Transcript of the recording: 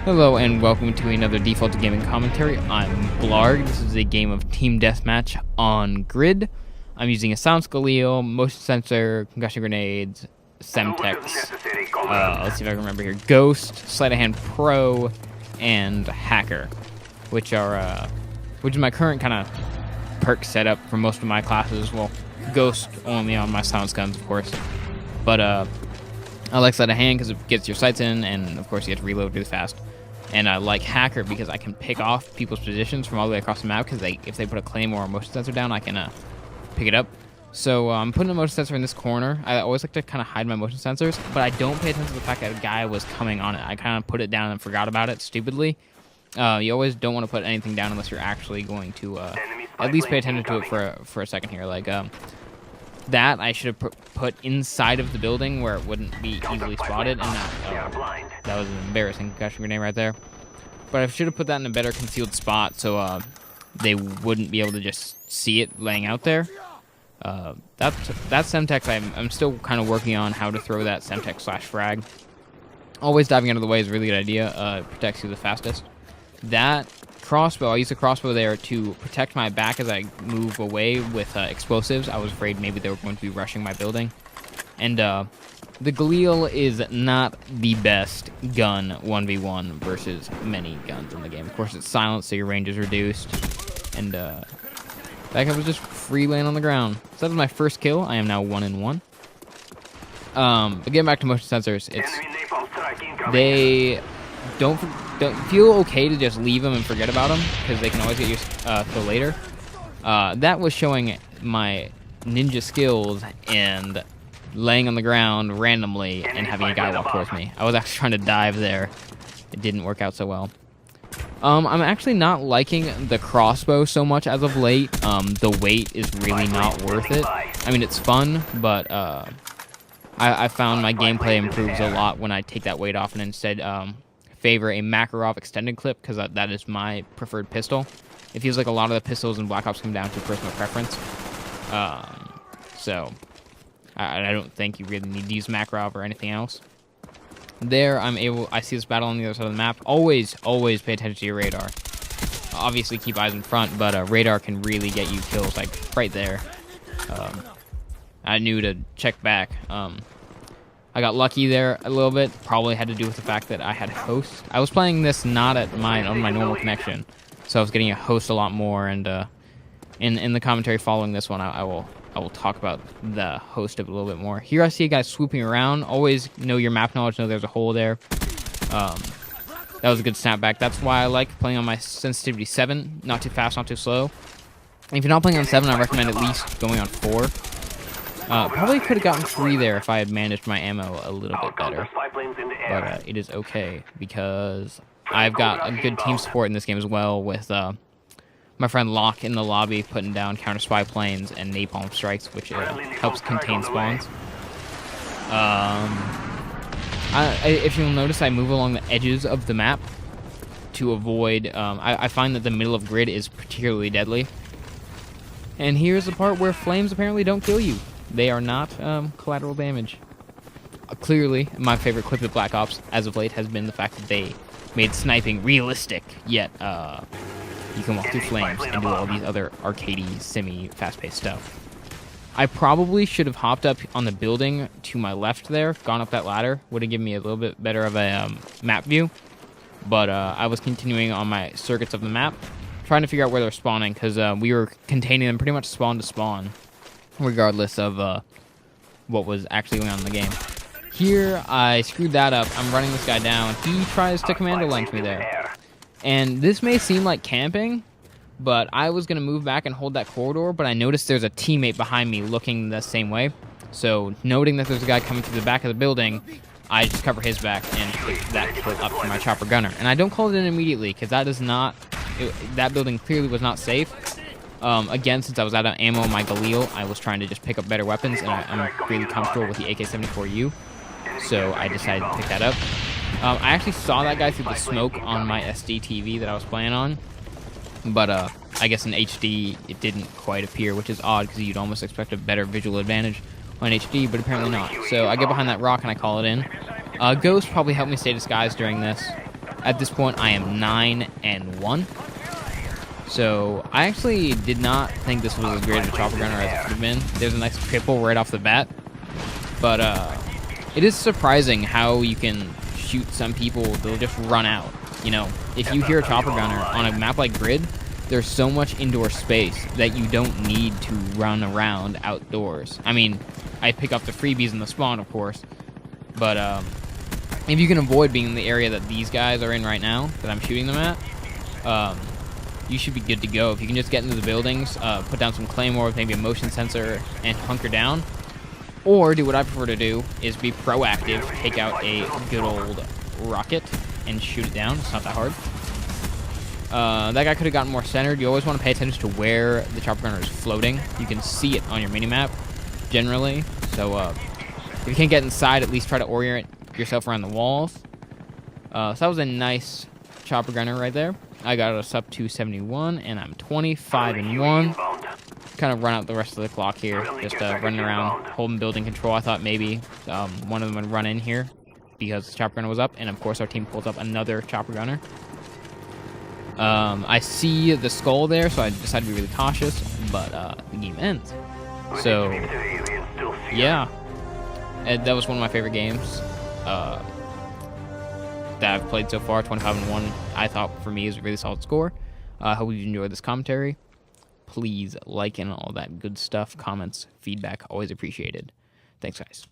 Hello and welcome to another Default Gaming Commentary. I'm Blarg. This is a game of Team Deathmatch on Grid. I'm using a Silence Galil, motion sensor, concussion grenades, Semtex, let's see if I can remember here, Ghost, Sleight of Hand Pro, and Hacker, which is my current kind of perk setup for most of my classes. Well, Ghost only on my silence guns, of course, but I like Sleight of Hand because it gets your sights in, and of course you get to reload really fast. And I like Hacker because I can pick off people's positions from all the way across the map, because if they put a claymore or a motion sensor down, I can pick it up. So I'm putting a motion sensor in this corner. I always like to kind of hide my motion sensors, but I don't pay attention to the fact that a guy was coming on it. I kind of put it down and forgot about it stupidly. You always don't want to put anything down unless you're actually going to at least pay attention to it for a second here. Like that I should have put inside of the building where it wouldn't be easily spotted, and that was an embarrassing concussion grenade right there. But I should have put that in a better concealed spot so they wouldn't be able to just see it laying out there. That Semtex, I'm still kind of working on how to throw that Semtex / frag. Always diving out of the way is a really good idea. It protects you the fastest. That crossbow, I use the crossbow there to protect my back as I move away with explosives. I was afraid maybe they were going to be rushing my building. And the Galil is not the best gun 1v1 versus many guns in the game. Of course, it's silent, so your range is reduced. And that guy was just free laying on the ground. So that was my first kill. I am now 1-1. But getting back to motion sensors, they don't feel okay to just leave them and forget about them, because they can always get you till later. That was showing my ninja skills and laying on the ground randomly and having a guy walk towards me. I was actually trying to dive there. It didn't work out so well. I'm actually not liking the crossbow so much as of late. The weight is really not worth it. I mean, it's fun, but I found my gameplay improves a lot when I take that weight off and instead favor a Makarov extended clip, because that is my preferred pistol. It feels like a lot of the pistols in Black Ops come down to personal preference. So I don't think you really need to use Makarov or anything else. There, I see this battle on the other side of the map. Always pay attention to your radar. Obviously keep eyes in front, but radar can really get you kills, like right there. I knew to check back. I got lucky there a little bit. Probably had to do with the fact that I had host. I was playing this not on my normal connection, so I was getting a host a lot more. And in the commentary following this one, I will talk about the host a little bit more. Here I see a guy swooping around. Always know your map knowledge. Know there's a hole there. That was a good snapback. That's why I like playing on my sensitivity 7. Not too fast, not too slow. And if you're not playing on 7, I recommend at least going on 4. Probably could have gotten 3 there if I had managed my ammo a little bit better. But it is okay, because I've got a good team support in this game as well, with my friend Locke in the lobby putting down counter spy planes and napalm strikes, which helps contain spawns. If you'll notice, I move along the edges of the map to avoid... I find that the middle of grid is particularly deadly. And here's the part where flames apparently don't kill you. They are not collateral damage. Clearly, my favorite clip of Black Ops as of late has been the fact that they made sniping realistic, yet you can walk through flames and do all these other arcadey, semi-fast-paced stuff. I probably should have hopped up on the building to my left there, gone up that ladder. Would have given me a little bit better of a map view. But I was continuing on my circuits of the map, trying to figure out where they're spawning, because we were containing them pretty much spawn to spawn, regardless of what was actually going on in the game. Here, I screwed that up. I'm running this guy down. He tries to commando length me there. And this may seem like camping, but I was going to move back and hold that corridor, but I noticed there's a teammate behind me looking the same way. So, noting that there's a guy coming through the back of the building, I just cover his back and pick that kill up to my chopper gunner. And I don't call it in immediately, because that is not... that building clearly was not safe. Again, since I was out of ammo in my Galil, I was trying to just pick up better weapons, and I'm really comfortable with the AK-74U. So I decided to pick that up. I actually saw that guy through the smoke on my SD TV that I was playing on. But I guess in HD, it didn't quite appear, which is odd, because you'd almost expect a better visual advantage on HD, but apparently not. So I get behind that rock and I call it in. Ghost probably helped me stay disguised during this. At this point, I am 9-1. So I actually did not think this was as great of a chopper gunner as it could have been. There's a nice cripple right off the bat. But it is surprising how you can shoot some people, they'll just run out. You know, if you hear a chopper gunner on a map like Grid, there's so much indoor space that you don't need to run around outdoors. I mean, I pick up the freebies in the spawn, of course. But if you can avoid being in the area that these guys are in right now, that I'm shooting them at, you should be good to go. If you can just get into the buildings, put down some claymore with maybe a motion sensor, and hunker down. Or do what I prefer to do, is be proactive, take out a good old rocket, and shoot it down. It's not that hard. That guy could have gotten more centered. You always want to pay attention to where the chopper gunner is floating. You can see it on your minimap, generally. So if you can't get inside, at least try to orient yourself around the walls. So that was a nice chopper gunner right there. I got us up to 71, and I'm 25-1. Kind of run out the rest of the clock here, just running around, holding building control. I thought maybe one of them would run in here because the chopper gunner was up, and of course our team pulls up another chopper gunner. I see the skull there, so I decided to be really cautious, but the game ends. So, yeah, that was one of my favorite games that I've played so far. 25-1, I thought for me is a really solid score. I hope you enjoyed this commentary. Please like and all that good stuff, comments, feedback, always appreciated. Thanks, guys.